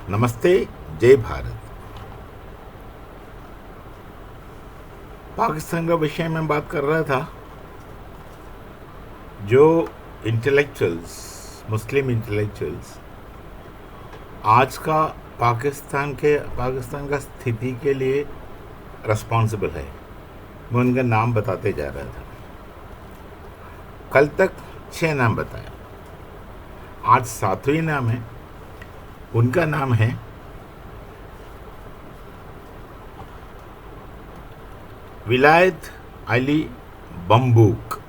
नमस्ते। जय भारत। पाकिस्तान का विषय में बात कर रहा था। जो इंटेलेक्चुअल्स, मुस्लिम इंटेलेक्चुअल्स आज का पाकिस्तान का स्थिति के लिए रिस्पॉन्सिबल है, मैं उनका नाम बताते जा रहा था। कल तक 6 नाम बताया, आज 7वें नाम है। उनका नाम है विलायत अली बम्बूक।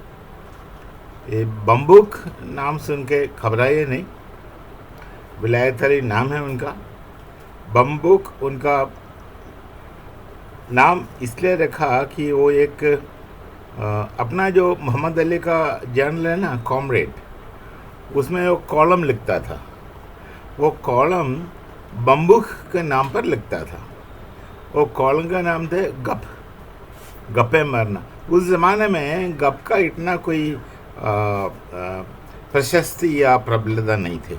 ये बम्बूक नाम सुन के घबराइए नहीं, विलायत अली नाम है उनका। बम्बूक उनका नाम इसलिए रखा कि वो एक अपना जो मोहम्मद अली का जर्नल है ना, कॉमरेड, उसमें वो कॉलम लिखता था। वो कॉलम बम्बूक के नाम पर लिखता था। वो कॉलम का नाम थे गप्पे मारना। उस ज़माने में गप का इतना कोई प्रशस्ति या प्रबलता नहीं थी।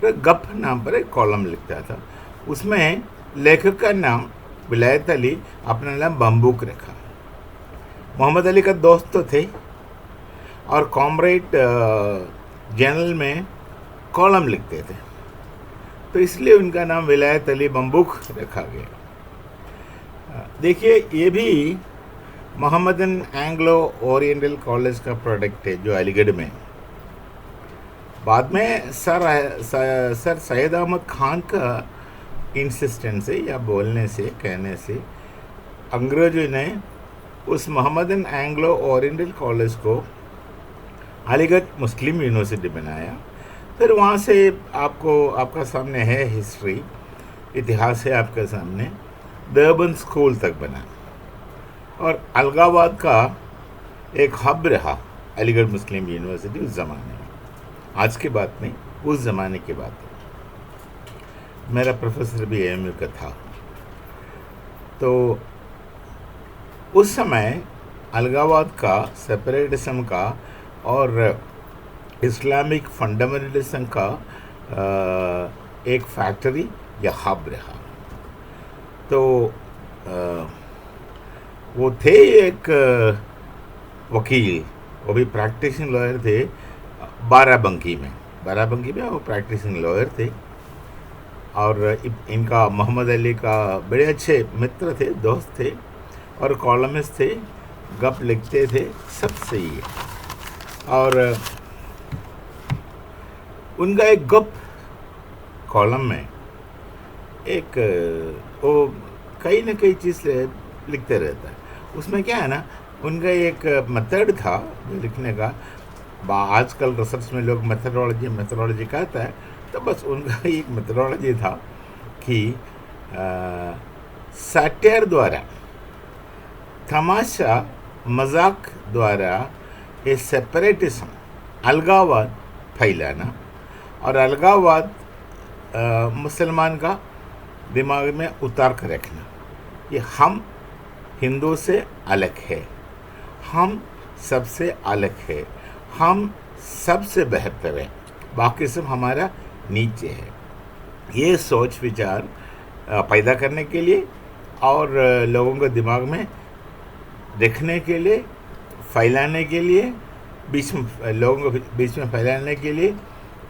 तो गप नाम पर एक कॉलम लिखता था। उसमें लेखक का नाम विलायत अली, अपना नाम बम्बूक रखा। मोहम्मद अली का दोस्त तो थे और कॉमरेड जर्नल में कॉलम लिखते थे, तो इसलिए उनका नाम विलायत अली बम्बूक रखा गया। देखिए, ये भी मोहम्मदन एंग्लो ओरिएंटल कॉलेज का प्रोडक्ट है, जो अलीगढ़ में। बाद में सर सैयद अहमद खान का इंसिस्टेंस से या बोलने से, कहने से, अंग्रेजों ने उस मोहम्मदन एंग्लो ओरिएंटल कॉलेज को अलीगढ़ मुस्लिम यूनिवर्सिटी बनाया। फिर वहाँ से आपका सामने है हिस्ट्री, इतिहास है आपके सामने। दर्बन स्कूल तक बना और अलगाबाद का एक हब रहा अलीगढ़ मुस्लिम यूनिवर्सिटी उस ज़माने में। आज की बात नहीं, उस ज़माने की बात है। मेरा प्रोफेसर भी एएमयू का था। तो उस समय अलगाबाद का सेपरेटिज्म का और इस्लामिक फंडामेंटलिज्म का एक फैक्ट्री या हब रहा। तो वो थे एक वकील, वो भी प्रैक्टिसिंग लॉयर थे, बाराबंकी में वो प्रैक्टिसिंग लॉयर थे। और इनका मोहम्मद अली का बड़े अच्छे मित्र थे, दोस्त थे और कॉलमिस्ट थे, गप लिखते थे, सब सही है। और उनका एक गप कॉलम में एक वो कई ना कई चीज़ लिखते रहता है। उसमें क्या है ना, उनका एक मेथड था लिखने का। आजकल रिसर्च में लोग मेथडोलॉजी कहता है, तो बस उनका एक मेथडोलॉजी था कि सैटियर द्वारा, तमाशा मजाक द्वारा ये सेपरेटिज्म, अलगाववाद फैलाना और अलगाववाद मुसलमान का दिमाग में उतार कर रखना। ये हम हिंदू से अलग है, हम सबसे अलग है, हम सबसे बेहतर है, बाकी सब हमारा नीचे है। ये सोच विचार पैदा करने के लिए और लोगों को दिमाग में रखने के लिए, फैलाने के लिए, लोगों को बीच में फैलाने के लिए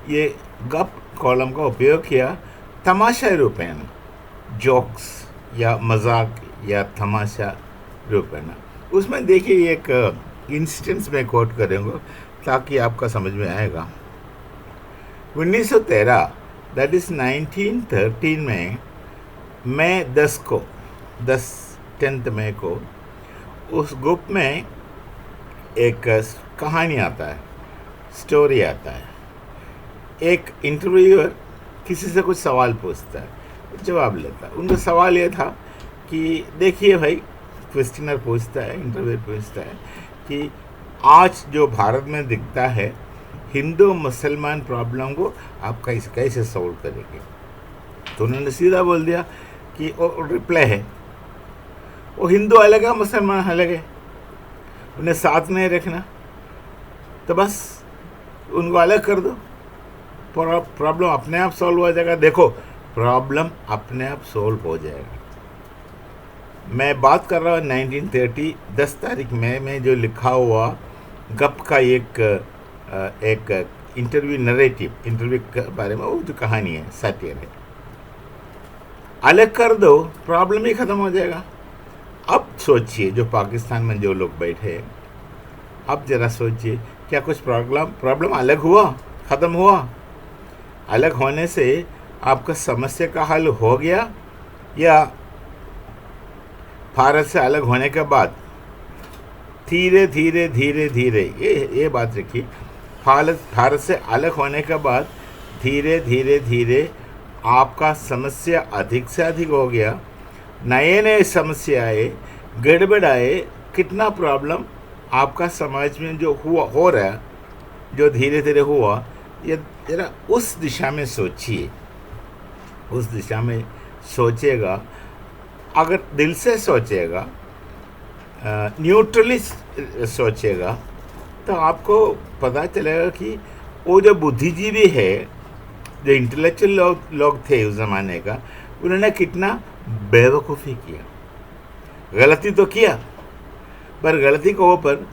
ये गप कॉलम का उपयोग किया। तमाशा रूपेण, जोक्स या मजाक या तमाशा रूपेण। उसमें देखिए एक इंस्टेंस में कोट करूँगा ताकि आपका समझ में आएगा। 1913 दैट इज़ 1913 में मई 10 मई को उस ग्रुप में एक कहानी आता है, स्टोरी आता है। एक इंटरव्यूअर किसी से कुछ सवाल पूछता है, जवाब लेता है। उनका सवाल ये था कि देखिए भाई, क्वेश्चनर पूछता है, इंटरव्यूअर पूछता है कि आज जो भारत में दिखता है हिंदू मुसलमान प्रॉब्लम को आप कैसे सॉल्व करेंगे। तो उन्होंने सीधा बोल दिया कि वो रिप्लाई है, वो हिंदू अलग है, मुसलमान अलग है, उन्हें साथ नहीं रखना, तो बस उनको अलग कर दो, प्रॉब्लम अपने आप सॉल्व हो जाएगा। देखो प्रॉब्लम अपने आप सोल्व हो जाएगा। मैं बात कर रहा हूँ 1930 10 तारीख में जो लिखा हुआ गप का एक इंटरव्यू इंटरव्यू के बारे में, वो जो कहानी है सैटियर है। अलग कर दो, प्रॉब्लम ही ख़त्म हो जाएगा। अब सोचिए, जो पाकिस्तान में जो लोग बैठे हैं, अब ज़रा सोचिए, क्या कुछ प्रॉब्लम अलग हुआ, ख़त्म हुआ? अलग होने से आपका समस्या का हल हो गया, या भारत से अलग होने के बाद धीरे धीरे धीरे धीरे, ये बात रखिए, भारत से अलग होने के बाद धीरे धीरे धीरे आपका समस्या अधिक से अधिक हो गया, नए नए समस्या आए, गड़बड़ आए, कितना प्रॉब्लम आपका समाज में जो हो रहा है, जो धीरे धीरे हुआ, ये जरा उस दिशा में सोचिए। उस दिशा में सोचेगा, अगर दिल से सोचेगा, न्यूट्रली सोचेगा, तो आपको पता चलेगा कि वो जो बुद्धिजीवी है, जो इंटेलेक्चुअल लोग थे उस ज़माने का, उन्होंने कितना बेवकूफ़ी किया। गलती तो किया, पर गलती के ऊपर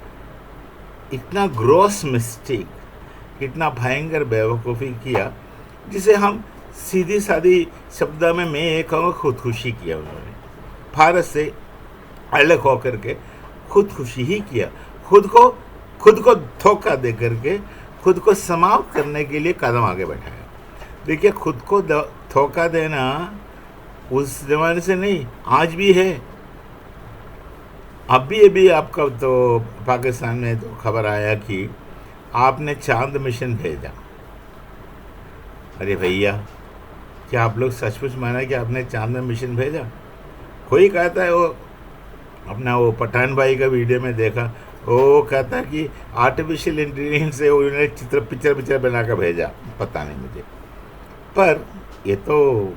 इतना ग्रॉस मिस्टेक, कितना भयंकर बेवकूफ़ी किया, जिसे हम सीधी सादी शब्दों में मैं ये कहूँगा, खुदकुशी किया। उन्होंने भारत से अलग होकर के खुदकुशी ही किया, खुद को धोखा दे करके खुद को समाप्त करने के लिए कदम आगे बढ़ाया। देखिए, खुद को धोखा देना उस ज़माने से नहीं, आज भी है। अभी आपका तो पाकिस्तान में तो खबर आया कि आपने चांद मिशन भेजा। अरे भैया, क्या आप लोग सचमुच माना कि आपने चांद में मिशन भेजा? कोई कहता है, वो अपना वो पठान भाई का वीडियो में देखा, वो कहता है कि आर्टिफिशियल इंटेलिजेंस से उन्होंने पिक्चर बना कर भेजा, पता नहीं मुझे। पर ये तो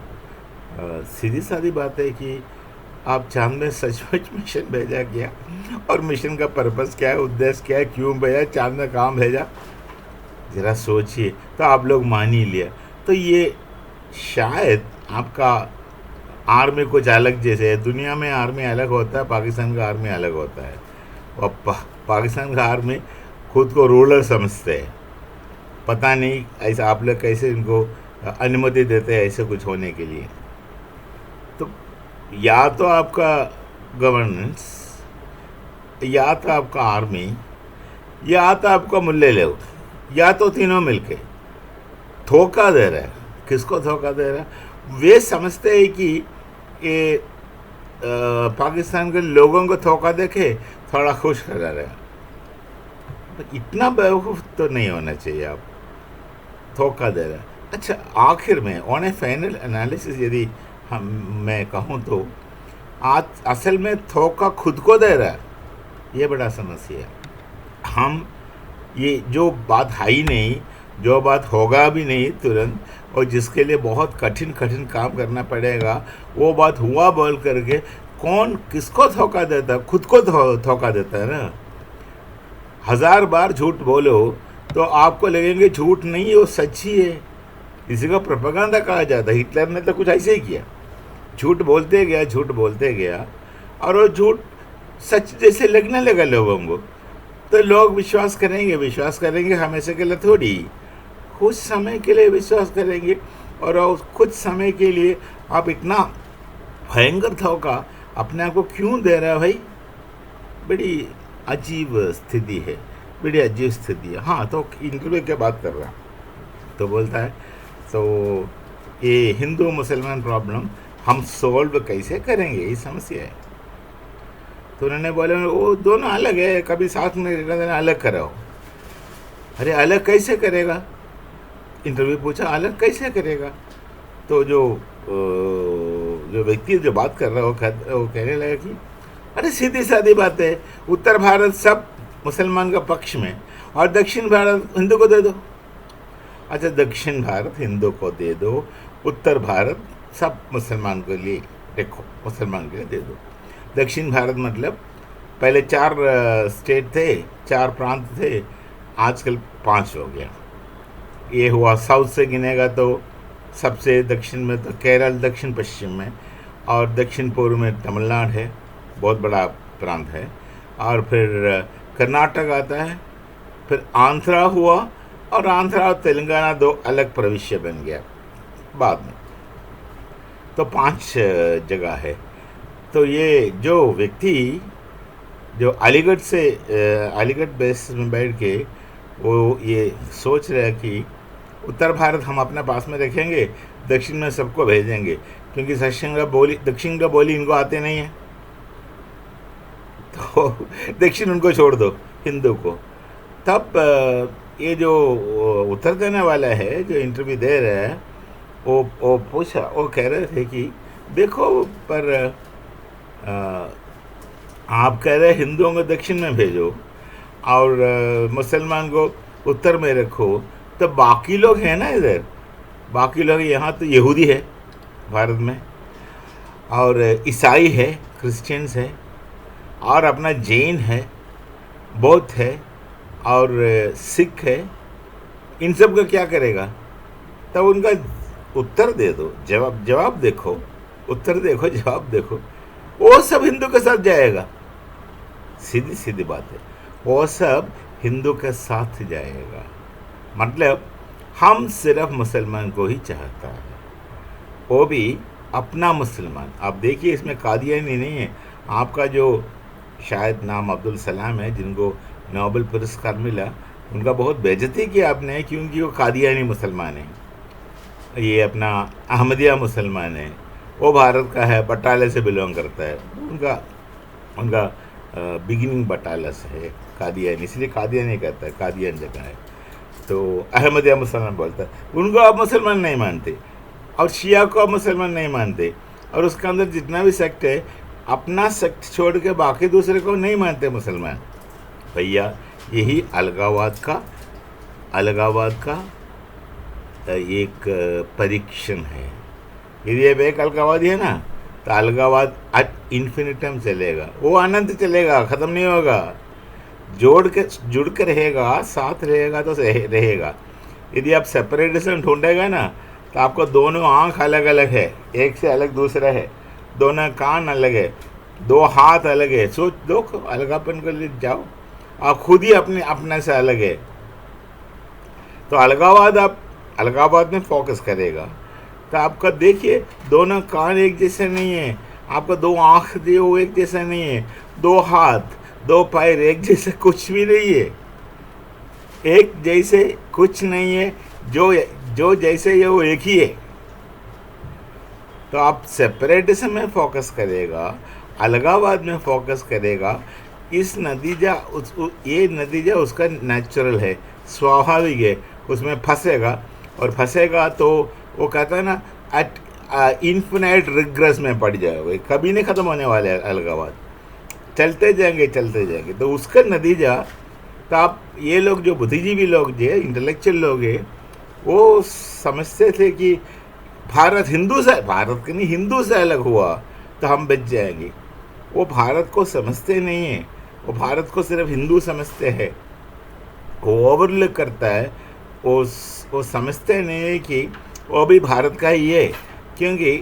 सीधी सादी बात है कि आप चांद में सचमुच मिशन भेजा क्या, और मिशन का पर्पस क्या है, उद्देश्य क्या है, क्यों भेजा, चांद में काम भेजा, ज़रा सोचिए। तो आप लोग मान ही लिया। तो ये शायद आपका आर्मी कुछ अलग जैसे है। दुनिया में आर्मी अलग होता है, पाकिस्तान का आर्मी अलग होता है। और पाकिस्तान का आर्मी खुद को रूलर समझते हैं। पता नहीं ऐसा आप लोग कैसे इनको अनुमति देते हैं ऐसे कुछ होने के लिए। तो या तो आपका गवर्नेंस, या तो आपका आर्मी, या तो आपका मुल्ले लोग, या तो तीनों मिलके धोखा दे रहा है। किसको धोखा दे रहा है? वे समझते हैं कि ये पाकिस्तान के लोगों को धोखा देके थोड़ा खुश कर रहा है। इतना बेवकूफ़ तो नहीं होना चाहिए। आप धोखा दे रहा है। अच्छा, आखिर में ऑन ए फाइनल एनालिसिस यदि मैं कहूँ तो आज असल में धोखा खुद को दे रहा है। ये बड़ा समस्या है। हम ये जो बात है ही नहीं, जो बात होगा भी नहीं तुरंत, और जिसके लिए बहुत कठिन काम करना पड़ेगा, वो बात हुआ बोल करके कौन किसको धोखा देता? खुद को धोखा देता है ना। 1000 बार झूठ बोलो तो आपको लगेंगे झूठ नहीं है, वो सच्ची है। इसी का प्रोपेगेंडा कहा जाता है। हिटलर ने तो कुछ ऐसे ही किया, झूठ बोलते गया और वो झूठ सच जैसे लगने लगा लोगों को, तो लोग विश्वास करेंगे हमेशा के लिए थोड़ी, कुछ समय के लिए विश्वास करेंगे। और कुछ समय के लिए आप इतना भयंकर धोखा अपने आप को क्यों दे रहे हो भाई? बड़ी अजीब स्थिति है, हाँ, तो इंटरव्यू की बात कर रहा, तो बोलता है तो ये हिंदू मुसलमान प्रॉब्लम हम सॉल्व कैसे करेंगे, ये समस्या है। तो उन्होंने बोले वो दोनों अलग है, कभी साथ में रहना, अलग कराओ। अरे अलग कैसे करेगा? इंटरव्यू पूछा, अलग कैसे करेगा? तो जो व्यक्ति जो बात कर रहा है वो कहने लगा कि अरे सीधी सादी बात है, उत्तर भारत सब मुसलमान का पक्ष में और दक्षिण भारत हिंदू को दे दो। अच्छा, दक्षिण भारत हिंदू को दे दो, उत्तर भारत सब मुसलमान के लिए, देखो मुसलमान के लिए दे दो। दक्षिण भारत मतलब पहले 4 स्टेट थे, 4 प्रांत थे, आजकल 5 हो गया। ये हुआ साउथ से गिनेगा तो सबसे दक्षिण में तो केरल दक्षिण पश्चिम में, और दक्षिण पूर्व में तमिलनाडु है, बहुत बड़ा प्रांत है। और फिर कर्नाटक आता है, फिर आंध्रा हुआ, और आंध्रा और तेलंगाना दो अलग प्रविश्य बन गया बाद में। तो 5 जगह है। तो ये जो व्यक्ति जो अलीगढ़ बेस में बैठ के वो ये सोच रहा है कि उत्तर भारत हम अपने पास में रखेंगे, दक्षिण में सबको भेजेंगे, क्योंकि दक्षिण का बोली इनको आते नहीं है, तो दक्षिण उनको छोड़ दो, हिंदू को। तब ये जो उत्तर देने वाला है, जो इंटरव्यू दे रहा है, वो कह रहे थे कि देखो, पर आप कह रहे हिंदुओं को दक्षिण में भेजो और मुसलमान को उत्तर में रखो, तो बाकी लोग हैं ना इधर, बाकी लोग यहाँ तो यहूदी है भारत में, और ईसाई है, क्रिश्चियंस है, और अपना जैन है, बौद्ध है, और सिख है। इन सब का क्या करेगा? तब उनका उत्तर दे दो, जवाब देखो, उत्तर देखो, जवाब देखो। वो सब हिंदू के साथ जाएगा, सीधी सीधी बात है, वो सब हिंदू के साथ जाएगा। मतलब हम सिर्फ मुसलमान को ही चाहता है, वो भी अपना मुसलमान। आप देखिए, इसमें कादियानी नहीं है। आपका जो शायद नाम अब्दुल सलाम है, जिनको नोबेल पुरस्कार मिला, उनका बहुत बेइज्जती किया आपने, क्योंकि वो कादियानी मुसलमान है। ये अपना अहमदिया मुसलमान है, वो भारत का है, बटाले से बिलोंग करता है। उनका बिगिनिंग बटाला से है, कादियानी, इसलिए कादियानी कहता है, कादियान जगह है। तो अहमदिया मुसलमान बोलता है, उनको आप मुसलमान नहीं मानते, और शिया को आप मुसलमान नहीं मानते, और उसके अंदर जितना भी सेक्ट है, अपना सेक्ट छोड़ के बाकी दूसरे को नहीं मानते मुसलमान। भैया, यही अलगाववाद का एक परीक्षण है। यदि ये एक अलगाववादी है ना, तो अलगाववाद एट इन्फिनिटम चलेगा, वो अनंत चलेगा, ख़त्म नहीं होगा। जुड़ के रहेगा, साथ रहेगा तो रहेगा। यदि आप सेपरेटिज्म ढूंढेगा ना, तो आपको दोनों आँख अलग अलग है, एक से अलग दूसरा है, दोनों कान अलग है, 2 हाथ अलग है। सोच दो, अलगापन को ले जाओ, आप खुद ही अपने से अलग है। तो अलगाववाद में फोकस करेगा, तो आपका देखिए, दोनों कान एक जैसे नहीं है, आपका 2 आँख दिए वो एक जैसा नहीं है, 2 हाथ 2 पैर एक जैसे कुछ भी नहीं है, एक जैसे कुछ नहीं है। जो जैसे है वो एक ही है। तो आप सेपरेटिज्म में फोकस करेगा, अलगाववाद में फोकस करेगा, ये नतीजा उसका नेचुरल है, स्वाभाविक है, उसमें फंसेगा, और फंसेगा तो वो कहता है ना, एट इन्फिनाइट रिग्रेस में पड़ जाएगा, कभी नहीं ख़त्म होने वाले अलगाववाद, चलते जाएंगे। तो उसका नतीजा, तो आप ये लोग जो बुद्धिजीवी लोग जो इंटेलेक्चुअल लोग हैं, वो समझते थे कि भारत के नहीं, हिंदू से अलग हुआ तो हम बच जाएंगे। वो भारत को समझते नहीं हैं, वो भारत को सिर्फ हिंदू समझते हैं, वो ओवरलुक करता है, वो समझते नहीं है कि वो भी भारत का ही है। क्योंकि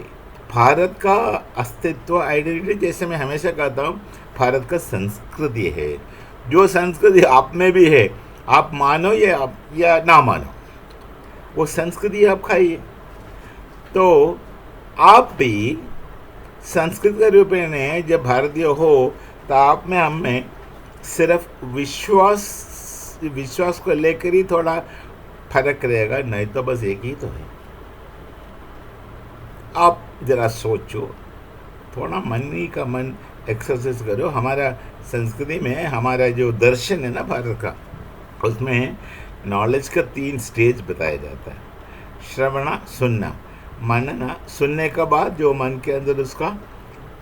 भारत का अस्तित्व, आइडेंटिटी, जैसे मैं हमेशा कहता हूँ, भारत का संस्कृति है। जो संस्कृति आप में भी है, आप मानो या ना मानो, वो संस्कृति आप खाइए। तो आप भी संस्कृत के रूप में जब भारतीय हो, तो आप में हम में सिर्फ विश्वास को लेकर ही थोड़ा फर्क रहेगा, नहीं तो बस एक ही तो है। आप ज़रा सोचो, थोड़ा मन एक्सरसाइज करो। हमारा संस्कृति में हमारा जो दर्शन है ना भारत का, उसमें नॉलेज का 3 स्टेज बताया जाता है। श्रवणा, सुनना, मनना, सुनने के बाद जो मन के अंदर उसका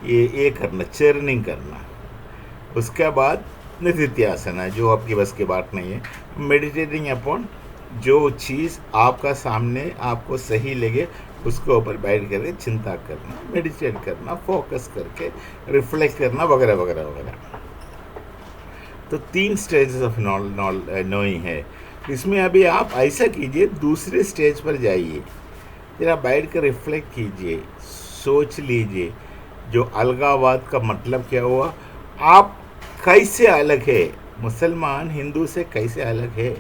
ये करना, चर्निंग करना। उसके बाद निधिध्यासना, जो आपकी बस की बात नहीं है, मेडिटेटिंग अपॉन जो चीज़ आपका सामने आपको सही लगे, उसके ऊपर बैठ करके चिंता करना, मेडिटेट करना, फोकस करके रिफ्लेक्ट करना, वगैरह वगैरह वगैरह। तो 3 स्टेजेस ऑफ नोइंग है। इसमें अभी आप ऐसा कीजिए, दूसरे स्टेज पर जाइए। ज़रा बैठ कर रिफ्लेक्ट कीजिए, सोच लीजिए जो अलगाववाद का मतलब क्या हुआ, आप कैसे अलग है, मुसलमान हिंदू से कैसे अलग है।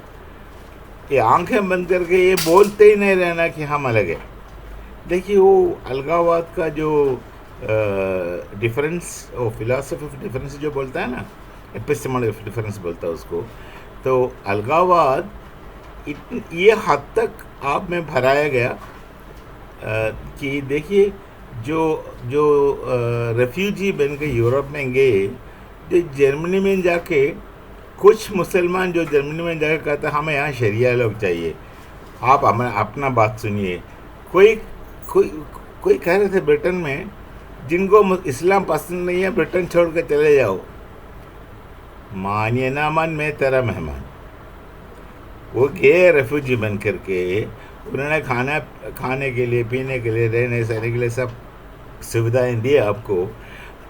ये आंखें बंद करके ये बोलते ही नहीं रहना कि हम अलग है। देखिए वो अलगाववाद का जो डिफरेंस, वो फिलॉसफी ऑफ डिफरेंस जो बोलता है ना, एपिस्टेमोलॉजी ऑफ डिफरेंस बोलता है उसको, तो अलगाववाद ये हद तक आप में भराया गया कि देखिए जो जो रेफ्यूजी बन के यूरोप में गए, जो जर्मनी में जाके कुछ मुसलमान जो जर्मनी में जाकर कहते हमें यहाँ शरिया लोग चाहिए, आप हमें अपना बात सुनिए। कोई कोई कोई कह रहे थे ब्रिटेन में, जिनको इस्लाम पसंद नहीं है ब्रिटेन छोड़ कर चले जाओ, मानिए ना मन में तेरा मेहमान। वो गए रेफ्यूजी बन करके, उन्होंने खाने के लिए, पीने के लिए, रहने सहने के लिए सब सुविधाएं दी आपको।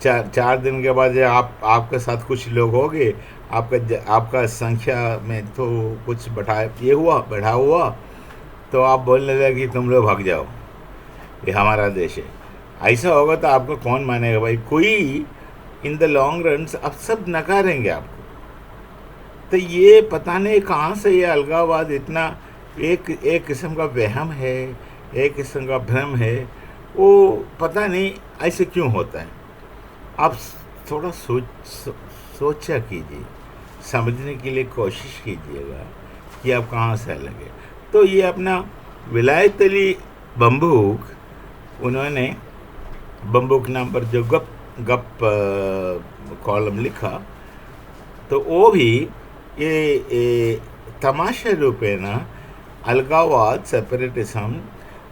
चार दिन के बाद आपके साथ कुछ लोग हो गए, आपका संख्या में तो कुछ बढ़ा हुआ, तो आप बोलने लगे कि तुम लोग भाग जाओ, ये हमारा देश है। ऐसा होगा तो आपको कौन मानेगा भाई? कोई इन द लॉन्ग रन अब सब नकारेंगे आपको। तो ये पता नहीं कहाँ से ये अलगाववाद इतना एक किस्म का वहम है, एक किस्म का भ्रम है, वो पता नहीं ऐसे क्यों होता है। आप थोड़ा सोचा कीजिए, समझने के लिए कोशिश कीजिएगा कि आप कहाँ से अलग है। तो ये अपना विलायत अली बम्बूक, उन्होंने बम्बूक नाम पर जो गप कॉलम लिखा, तो वो भी ये तमाशा रूपे ना अलगाववाद, सेपरेटिज्म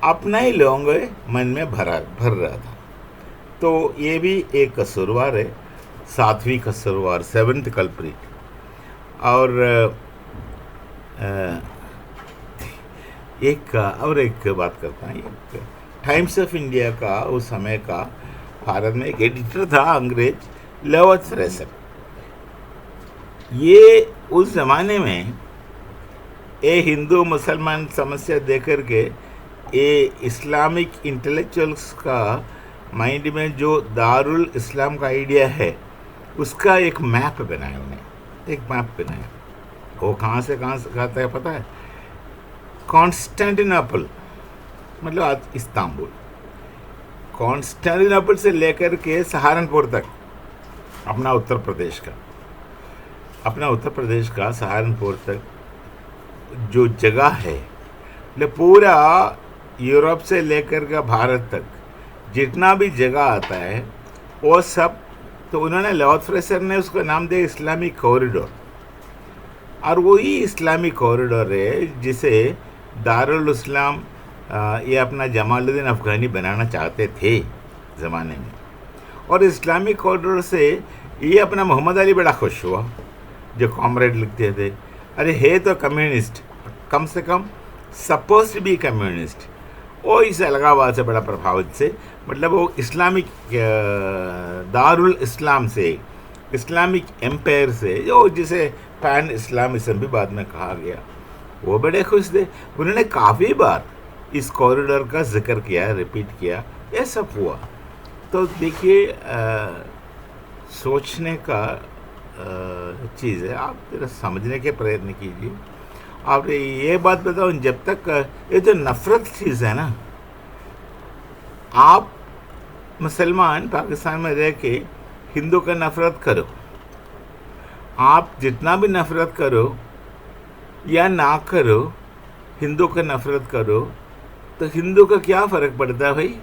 अपना ही लोगों के मन में भर रहा था। तो ये भी एक कसूरवार है, सातवीं कसूरवार, सेवंथ कल्प्रिट। और एक बात करता हूँ, टाइम्स ऑफ इंडिया का उस समय का भारत में एक एडिटर था अंग्रेज, लॉर्ड फ्रेजर। ये उस ज़माने में ये हिंदू मुसलमान समस्या देकर के ये इस्लामिक इंटेलेक्चुअल्स का माइंड में जो दारुल इस्लाम का आइडिया है, उसका एक मैप बनाया उन्हें, एक मैप बनाया। वो कहाँ से आता है पता है? कॉन्स्टेंटिनोपल, मतलब आज इस्तांबुल, कॉन्स्टेंटिनोपल से लेकर के सहारनपुर तक, अपना उत्तर प्रदेश का सहारनपुर तक जो जगह है, मतलब पूरा यूरोप से लेकर के भारत तक जितना भी जगह आता है वो सब, तो उन्होंने लॉर्ड फ्रेजर ने उसका नाम दिया इस्लामिक कॉरिडोर। और वही इस्लामिक कॉरिडोर है जिसे दारुल इस्लाम ये अपना जमालुद्दीन अफ़गानी बनाना चाहते थे ज़माने में। और इस्लामिक कॉरिडोर से ये अपना मोहम्मद अली बड़ा खुश हुआ, जो कॉमरेड लिखते थे, अरे है तो कम्युनिस्ट, कम से कम सपोज टू बी कम्युनिस्ट। वो इस अलगाववाद से बड़ा प्रभावित से, मतलब वो इस्लामिक दारुल इस्लाम से, इस्लामिक एम्पायर से, जो जिसे पैन इस्लामिज्म भी बाद में कहा गया, वो बड़े खुश थे। उन्होंने काफ़ी बार इस कॉरिडोर का जिक्र किया, रिपीट किया, ये सब हुआ। तो देखिए सोचने का चीज़ है, आप जरा समझने के प्रयत्न कीजिए। आप ये बात बताओ, जब तक ये जो नफ़रत चीज़ है ना, आप मुसलमान पाकिस्तान में रह के हिंदू का नफ़रत करो, आप जितना भी नफ़रत करो या ना करो, हिंदू का नफ़रत करो, तो हिंदू का क्या फ़र्क पड़ता है भाई?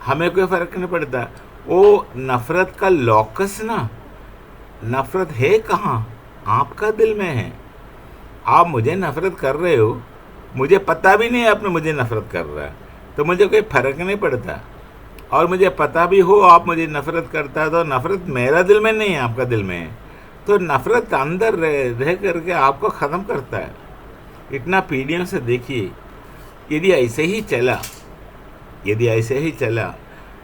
हमें कोई फ़र्क नहीं पड़ता। वो नफ़रत का लॉकस ना, नफ़रत है कहाँ? आपका दिल में है। आप मुझे नफ़रत कर रहे हो, मुझे पता भी नहीं आपने मुझे नफ़रत कर रहा है, तो मुझे कोई फ़र्क नहीं पड़ता। और मुझे पता भी हो आप मुझे नफ़रत करता है, तो नफ़रत मेरा दिल में नहीं है, आपका दिल में है। तो नफ़रत अंदर रह करके आपको ख़त्म करता है। इतना पीढ़ियों से देखिए, यदि ऐसे ही चला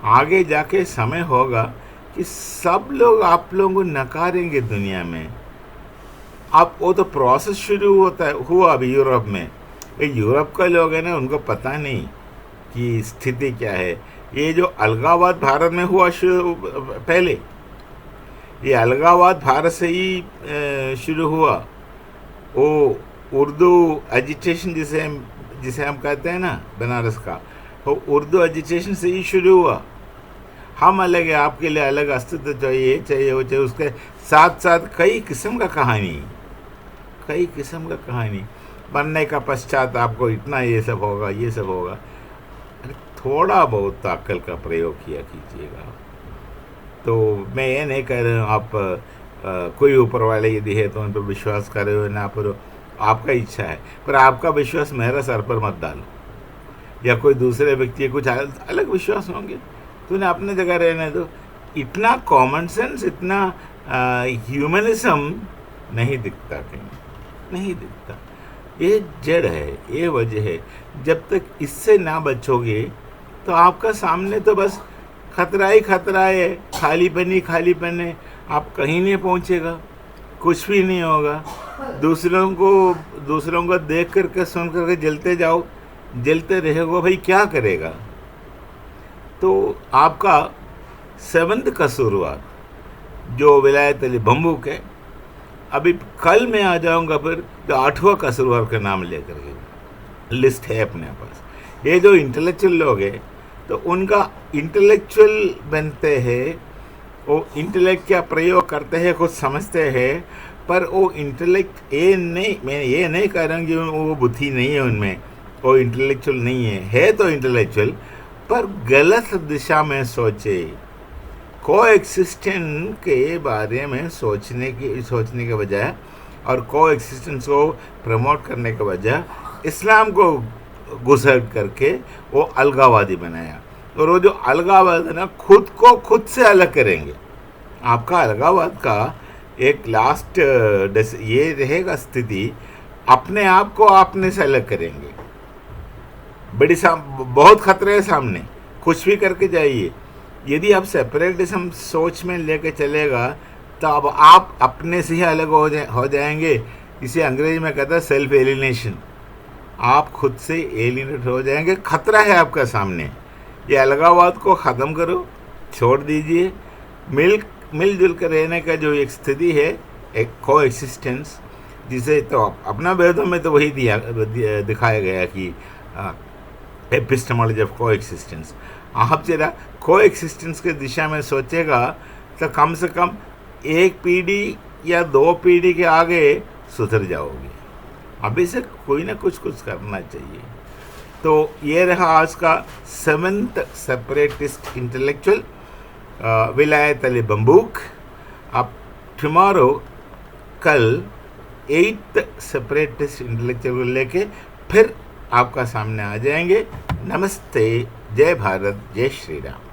आगे जाके समय होगा कि सब लोग आप लोगों को नकारेंगे दुनिया में। अब वो तो प्रोसेस शुरू हुआ अभी यूरोप में। ये यूरोप का लोग है ना, उनको पता नहीं की स्थिति क्या है। ये जो अलगाववाद भारत में हुआ पहले, ये अलगाववाद भारत से ही शुरू हुआ। वो उर्दू एजिटेशन जिसे हम कहते हैं ना बनारस का, वो उर्दू एजिटेशन से ही शुरू हुआ। हम अलग है, आपके लिए अलग अस्तित्व चाहिए, चाहिए वो चाहिए, उसके साथ साथ कई किस्म का कहानी बनने का पश्चात आपको इतना ये सब होगा, ये सब होगा। अरे थोड़ा बहुत अक्ल का प्रयोग किया कीजिएगा। तो मैं ये नहीं कह रहा हूँ आप कोई ऊपर वाले यदि है तो उन पर विश्वास करे हो ना, पर आपका इच्छा है, पर आपका विश्वास मेरा सर पर मत डालो, या कोई दूसरे व्यक्ति कुछ अलग विश्वास होंगे तो उन्हें अपने जगह रहने दो। इतना कॉमन सेंस, इतना ह्यूमनिज्म नहीं दिखता कहीं, नहीं दिखता। ये जड़ है, ये वजह है। जब तक इससे ना बचोगे तो आपका सामने तो बस खतरा ही खतरा है, खालीपन है। आप कहीं नहीं पहुंचेगा, कुछ भी नहीं होगा। दूसरों को देख करके सुन करके जलते जाओ, जलते रहेगा, भाई क्या करेगा। तो आपका 7th कसूरवार जो विलायत अली बम्बूक है, अभी कल मैं आ जाऊंगा फिर जो 8वां कसूरवार का नाम लेकर के, लिस्ट है अपने पास। ये जो इंटेलेक्चुअल लोग हैं तो उनका इंटेलेक्चुअल बनते हैं, वो इंटेलेक्ट का प्रयोग करते हैं, कुछ समझते हैं, पर वो इंटेलेक्ट ये नहीं, मैं ये नहीं कह रहा हूँ कि वो बुद्धि नहीं है उनमें, वो इंटेलेक्चुअल नहीं है तो इंटेलेक्चुअल, पर गलत दिशा में सोचे। कोएक्सिस्टेंस के बारे में सोचने के बजाय और कोएक्सिस्टेंस को प्रमोट करने के बजाय इस्लाम को घुसड़ करके वो अलगावादी बनाया। और वो जो अलगावाद है ना, खुद को खुद से अलग करेंगे। आपका अलगावाद का एक लास्ट ये रहेगा स्थिति, अपने आप को अपने से अलग करेंगे। बहुत खतरे है सामने, कुछ भी करके जाइए। यदि आप सेपरेटिज्म सोच में लेके चलेगा तो अब आप अपने से ही अलग हो जाएंगे। इसे अंग्रेजी में कहता है सेल्फ एलिनेशन। आप खुद से एलिनेट हो जाएंगे, खतरा है आपका सामने। ये अलगाववाद को ख़त्म करो, छोड़ दीजिए। मिलजुल कर रहने का जो एक स्थिति है, एक को एक्सिस्टेंस, जिसे तो अपना वेदों में तो वही दिखाया गया कि एपिस्टेमोलॉजी ऑफ को एक्सिस्टेंस। आप जरा को एक्सिस्टेंस के दिशा में सोचेगा तो कम से कम 1 पीढ़ी या 2 पीढ़ी के आगे सुधर जाओगे। अभी से कोई ना कुछ करना चाहिए। तो ये रहा आज का 7th सेपरेटिस्ट इंटेलेक्चुअल विलायत अली बम्बूक। अब टुमारो कल 8th सेपरेटिस्ट इंटेलेक्चुअल को लेके फिर आपका सामने आ जाएंगे। नमस्ते, जय भारत, जय श्री राम।